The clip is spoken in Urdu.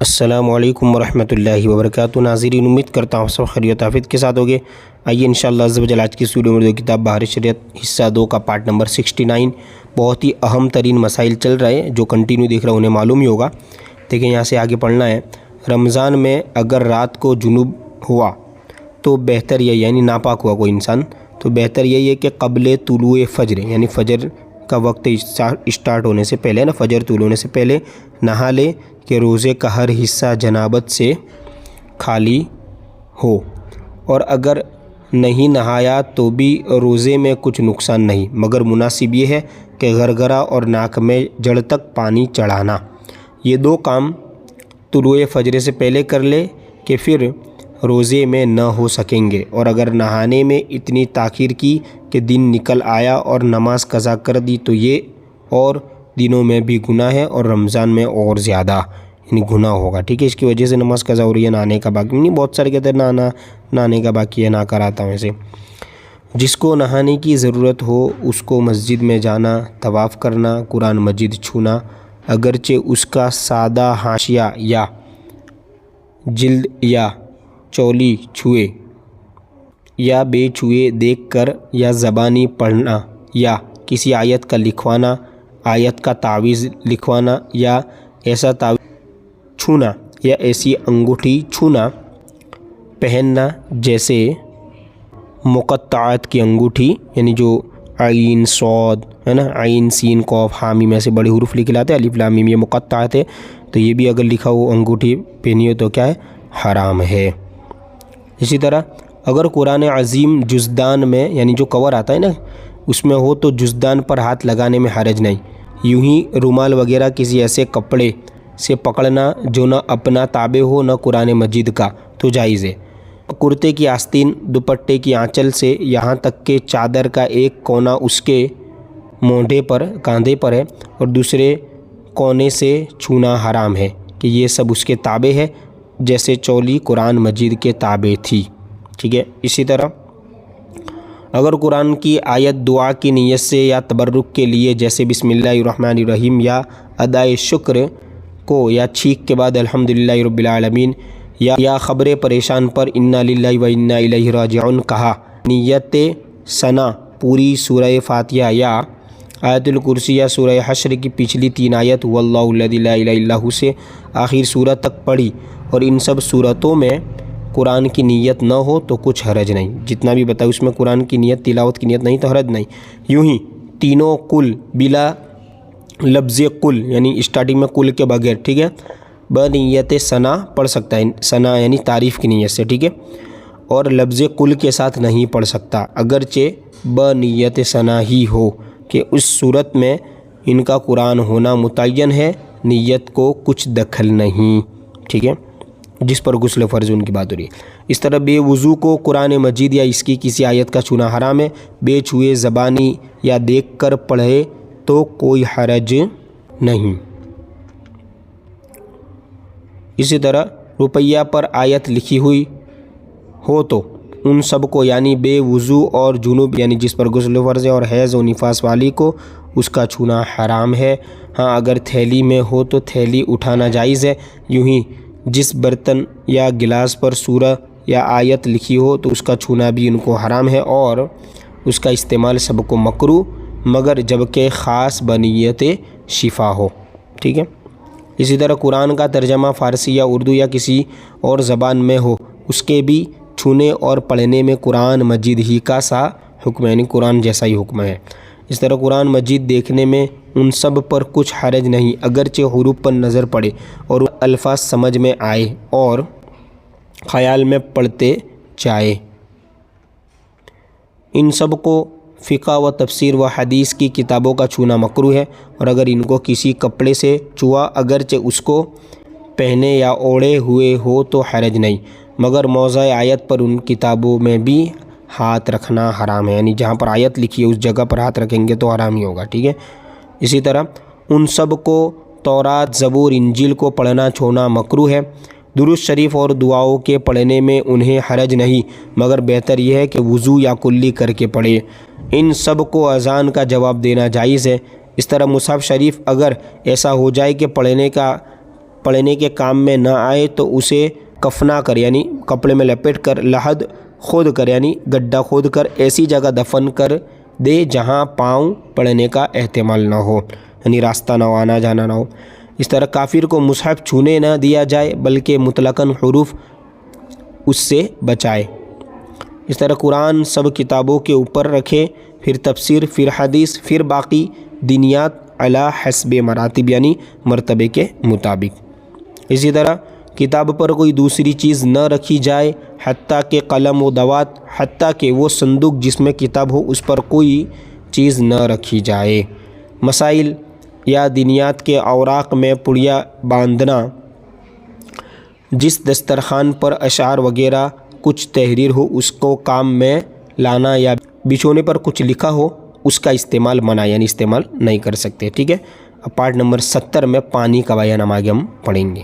السلام علیکم ورحمۃ اللہ وبرکاتہ۔ ناظرین، امید کرتا ہوں سب خیریت آفیت کے ساتھ ہوگے۔ آئیے انشاءاللہ عز و جل آج کی اس ویڈیو میں کتاب بہار شریعت حصہ 2 کا پارٹ نمبر 69 بہت ہی اہم ترین مسائل چل رہے ہیں، جو کنٹینیو دیکھ رہے ہیں انہیں معلوم ہی ہوگا۔ دیکھیں یہاں سے آگے پڑھنا ہے۔ رمضان میں اگر رات کو جنوب ہوا تو بہتر یہ، یعنی ناپاک ہوا کوئی انسان، تو بہتر یہی ہے کہ قبل طلوع فجر، یعنی فجر کا وقت اسٹارٹ ہونے سے پہلے فجر طلوع ہونے سے پہلے نہا لے کہ روزے کا ہر حصہ جنابت سے خالی ہو، اور اگر نہیں نہایا تو بھی روزے میں کچھ نقصان نہیں، مگر مناسب یہ ہے کہ غرغرہ اور ناک میں جڑ تک پانی چڑھانا۔ یہ دو کام طلوع فجر سے پہلے کر لے کہ پھر روزے میں نہ ہو سکیں گے، اور اگر نہانے میں اتنی تاخیر کی کہ دن نکل آیا اور نماز قضا کر دی تو یہ اور دنوں میں بھی گناہ ہے اور رمضان میں اور زیادہ، یعنی گناہ ہوگا۔ ٹھیک ہے، اس کی وجہ سے نماز قضا ہو رہی ہے، نہانے کا باقی نہیں۔ بہت سارے کہتے ہیں نہانے کا باقی ہے، نہ کراتا ہوں ایسے۔ جس کو نہانے کی ضرورت ہو اس کو مسجد میں جانا، طواف کرنا، قرآن مجید چھونا، اگرچہ اس کا سادہ حاشیہ یا جلد یا چولی چھوئے یا بے چھوئے دیکھ کر، یا زبانی پڑھنا، یا کسی آیت کا لکھوانا، آیت کا تعویذ لکھوانا، یا ایسا تعویذ چھونا، یا ایسی انگوٹھی چھونا پہننا جیسے مقطعات کی انگوٹھی، یعنی جو عین صاد ہے نا، عین سین قاف حامیم میں سے بڑے حروف لکھے لاتے ہیں، الف لام میم، یہ مقطعات ہے، تو یہ بھی اگر لکھا ہو انگوٹھی پہنی ہو تو کیا ہے؟ حرام ہے۔ اسی طرح اگر قرآن عظیم جزدان میں، یعنی جو کور آتا ہے نا اس میں ہو تو جزدان پر ہاتھ لگانے میں حرج نہیں۔ یوں ہی رومال وغیرہ کسی ایسے کپڑے سے پکڑنا جو نہ اپنا تابع ہو نہ قرآن مجید کا تو جائز ہے۔ کرتے کی آستین، دوپٹے کی آنچل سے یہاں تک کہ چادر کا ایک کونا اس کے مونڈے پر، کاندھے پر ہے اور دوسرے کونے سے چھونا حرام ہے کہ یہ سب اس کے تابع ہے، جیسے چولی قرآن مجید کے تابع تھی۔ ٹھیک ہے، اسی طرح اگر قرآن کی آیت دعا کی نیت سے یا تبرک کے لیے، جیسے بسم اللہ الرحمن الرحیم یا ادائے شکر کو، یا چھینک کے بعد الحمدللہ رب العالمین، یا خبر پریشان پر انا للہ و انا الیہ راجعون کہا، نیت ثنا پوری سورہ فاتحہ یا آیت الکرسی یا سورہ حشر کی پچھلی 3 آیت واللہ الذی لا الہ الا ہو سے آخر سورت تک پڑھی، اور ان سب صورتوں میں قرآن کی نیت نہ ہو تو کچھ حرج نہیں۔ جتنا بھی بتایا اس میں قرآن کی نیت، تلاوت کی نیت نہیں تو حرج نہیں۔ یوں ہی تینوں کل بلا لفظ کل، یعنی اسٹارٹنگ میں کل کے بغیر، ٹھیک ہے، بنیت ثنا پڑھ سکتا ہے، ثنا یعنی تعریف کی نیت سے، ٹھیک ہے، اور لفظ کل کے ساتھ نہیں پڑھ سکتا، اگرچہ بنیت ثنا ہی ہو کہ اس صورت میں ان کا قرآن ہونا متعین ہے، نیت کو کچھ دخل نہیں۔ ٹھیک ہے، جس پر غسل فرض ان کی بات ہو رہی ہے۔ اس طرح بے وضو کو قرآن مجید یا اس کی کسی آیت کا چھونا حرام ہے۔ بے چھوئے زبانی یا دیکھ کر پڑھے تو کوئی حرج نہیں۔ اسی طرح روپیہ پر آیت لکھی ہوئی ہو تو ان سب کو، یعنی بے وضو اور جنوب، یعنی جس پر غسل فرض ہے، اور حیض و نفاس والی کو اس کا چھونا حرام ہے۔ ہاں اگر تھیلی میں ہو تو تھیلی اٹھانا جائز ہے۔ یوں ہی جس برتن یا گلاس پر سورہ یا آیت لکھی ہو تو اس کا چھونا بھی ان کو حرام ہے، اور اس کا استعمال سب کو مکروہ، مگر جبکہ خاص بنیت شفا ہو۔ ٹھیک ہے، اسی طرح قرآن کا ترجمہ فارسی یا اردو یا کسی اور زبان میں ہو، اس کے بھی چھونے اور پڑھنے میں قرآن مجید ہی کا سا حکم ہے، یعنی قرآن جیسا ہی حکم ہے۔ اس طرح قرآن مجید دیکھنے میں ان سب پر کچھ حرج نہیں، اگرچہ حروف پر نظر پڑے اور الفاظ سمجھ میں آئے اور خیال میں پڑھتے جائے۔ ان سب کو فقہ و تفسیر و حدیث کی کتابوں کا چھونا مکروہ ہے، اور اگر ان کو کسی کپڑے سے چھوا اگرچہ اس کو پہنے یا اوڑھے ہوئے ہو تو حرج نہیں، مگر موضع آیت پر ان کتابوں میں بھی ہاتھ رکھنا حرام ہے، یعنی جہاں پر آیت لکھی ہے اس جگہ پر ہاتھ رکھیں گے تو حرام ہی ہوگا۔ ٹھیک ہے، اسی طرح ان سب کو تورات، زبور، انجیل کو پڑھنا چھونا مکروہ ہے۔ درود شریف اور دعاؤں کے پڑھنے میں انہیں حرج نہیں، مگر بہتر یہ ہے کہ وضو یا کلی کر کے پڑھے۔ ان سب کو اذان کا جواب دینا جائز ہے۔ اس طرح مصحف شریف اگر ایسا ہو جائے کہ پڑھنے کے کام میں نہ آئے تو اسے کفنا کر یعنی کپڑے میں لپیٹ کر لحد کھود کر یعنی گڈھا کھود کر ایسی جگہ دفن کر دے جہاں پاؤں پڑنے کا احتمال نہ ہو، یعنی راستہ نہ ہو، آنا جانا نہ ہو۔ اس طرح کافر کو مصحف چھونے نہ دیا جائے بلکہ مطلقاً حروف اس سے بچائے۔ اس طرح قرآن سب کتابوں کے اوپر رکھے، پھر تفسیر، پھر حدیث، پھر باقی دینیات علی حسب مراتب یعنی مرتبے کے مطابق۔ اسی طرح کتاب پر کوئی دوسری چیز نہ رکھی جائے، حتیٰ کہ قلم و دوات، حتیٰ کہ وہ صندوق جس میں کتاب ہو اس پر کوئی چیز نہ رکھی جائے۔ مسائل یا دینیات کے اوراق میں پڑیا باندھنا، جس دسترخوان پر اشعار وغیرہ کچھ تحریر ہو اس کو کام میں لانا یا بچھونے پر کچھ لکھا ہو اس کا استعمال منع یعنی استعمال نہیں کر سکتے۔ ٹھیک ہے، اب پارٹ نمبر 70 میں پانی کا بیان ہم آگے پڑھیں گے۔